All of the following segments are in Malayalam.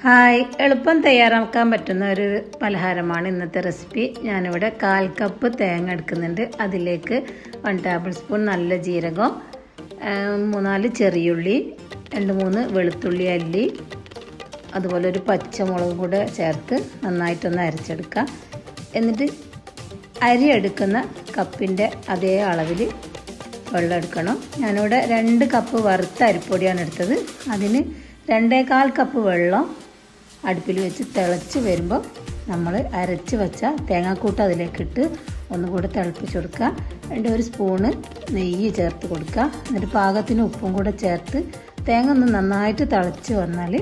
ഹായ്, എളുപ്പം തയ്യാറാക്കാൻ പറ്റുന്ന ഒരു പലഹാരമാണ് ഇന്നത്തെ റെസിപ്പി. ഞാനിവിടെ 1/4 കപ്പ് തേങ്ങ എടുക്കുന്നുണ്ട്. അതിലേക്ക് 1 ടേബിൾ സ്പൂൺ നല്ല ജീരകം, 3-4 ചെറിയുള്ളി, 2-3 വെളുത്തുള്ളി അല്ലി, അതുപോലെ ഒരു പച്ചമുളക് കൂടെ ചേർത്ത് നന്നായിട്ടൊന്ന് അരച്ചെടുക്കാം. എന്നിട്ട് അരി എടുക്കുന്ന കപ്പിൻ്റെ അതേ അളവിൽ വെള്ളം എടുക്കണം. ഞാനിവിടെ 2 കപ്പ് വറുത്ത അരിപ്പൊടിയാണ് എടുത്തത്. അതിന് 2.25 കപ്പ് വെള്ളം അടുപ്പിൽ വെച്ച് തിളച്ച് വരുമ്പോൾ നമ്മൾ അരച്ച് വെച്ച തേങ്ങാക്കൂട്ട് അതിലേക്കിട്ട് ഒന്നുകൂടെ തിളപ്പിച്ച് കൊടുക്കുക. 1 സ്പൂണ് നെയ്യ് ചേർത്ത് കൊടുക്കുക. എന്നിട്ട് പാകത്തിന് ഉപ്പും കൂടെ ചേർത്ത് തേങ്ങ ഒന്ന് നന്നായിട്ട് തിളച്ച് വന്നാൽ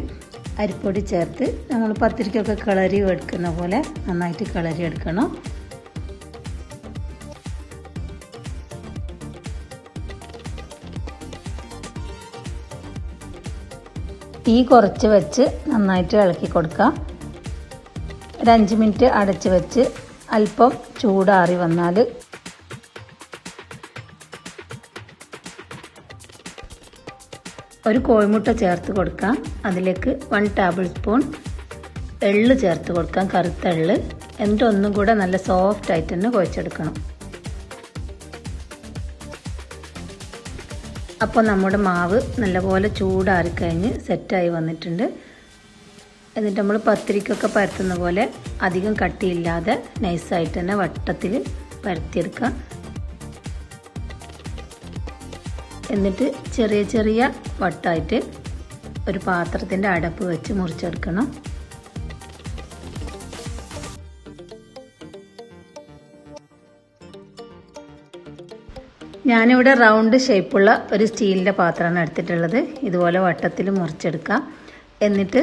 അരിപ്പൊടി ചേർത്ത് നമ്മൾ പത്തിരിക്കൊക്കെ കിളരി എടുക്കുന്ന പോലെ നന്നായിട്ട് കിളരി എടുക്കണം. തീ കുറച്ച് വെച്ച് നന്നായിട്ട് ഇളക്കി കൊടുക്കുക. 5 മിനിറ്റ് അടച്ച് വെച്ച് അല്പം ചൂടാറി വന്നാൽ ഒരു കോഴിമുട്ട ചേർത്ത് കൊടുക്കാം. അതിലേക്ക് 1 ടേബിൾ സ്പൂൺ എള്ള് ചേർത്ത് കൊടുക്കാം, കറുത്ത എള്ള്. എന്നിട്ട് ഒന്നും കൂടെ നല്ല സോഫ്റ്റ് ആയിട്ട് തന്നെ കുഴച്ചെടുക്കണം. അപ്പോൾ നമ്മുടെ മാവ് നല്ലപോലെ ചൂടാറിക്കഴിഞ്ഞ് സെറ്റായി വന്നിട്ടുണ്ട്. എന്നിട്ട് നമ്മൾ പത്തിരിക്കൊക്കെ പരത്തുന്ന പോലെ അധികം കട്ടിയില്ലാതെ നൈസായിട്ട് തന്നെ വട്ടത്തിൽ പരത്തിയെടുക്കുക. എന്നിട്ട് ചെറിയ ചെറിയ വട്ടമായിട്ട് ഒരു പാത്രത്തിൻ്റെ അടപ്പ് വെച്ച് മുറിച്ചെടുക്കണം. ഞാനിവിടെ റൗണ്ട് ഷേപ്പുള്ള ഒരു സ്റ്റീലിൻ്റെ പാത്രമാണ് എടുത്തിട്ടുള്ളത്. ഇതുപോലെ വട്ടത്തിൽ മുറിച്ചെടുക്കാം. എന്നിട്ട്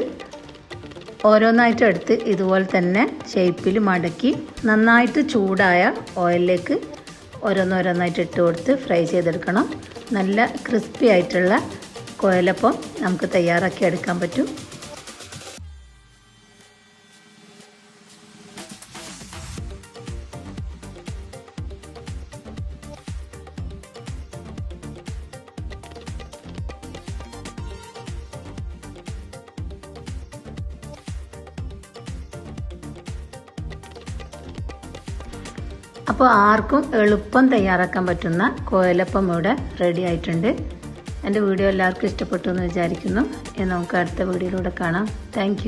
ഓരോന്നായിട്ട് എടുത്ത് ഇതുപോലെ തന്നെ ഷേപ്പിൽ മടക്കി നന്നായിട്ട് ചൂടായ ഓയിലിലേക്ക് ഓരോന്നോരോന്നായിട്ട് ഇട്ട് കൊടുത്ത് ഫ്രൈ ചെയ്തെടുക്കണം. നല്ല ക്രിസ്പി ആയിട്ടുള്ള കുഴലപ്പം നമുക്ക് തയ്യാറാക്കി എടുക്കാൻ പറ്റും. അപ്പോൾ ആർക്കും എളുപ്പം തയ്യാറാക്കാൻ പറ്റുന്ന കോലപ്പം ഇവിടെ റെഡി ആയിട്ടുണ്ട്. എൻ്റെ വീഡിയോ എല്ലാവർക്കും ഇഷ്ടപ്പെട്ടു എന്ന് വിചാരിക്കുന്നു. നമുക്ക് അടുത്ത വീഡിയോയിലൂടെ കാണാം. താങ്ക്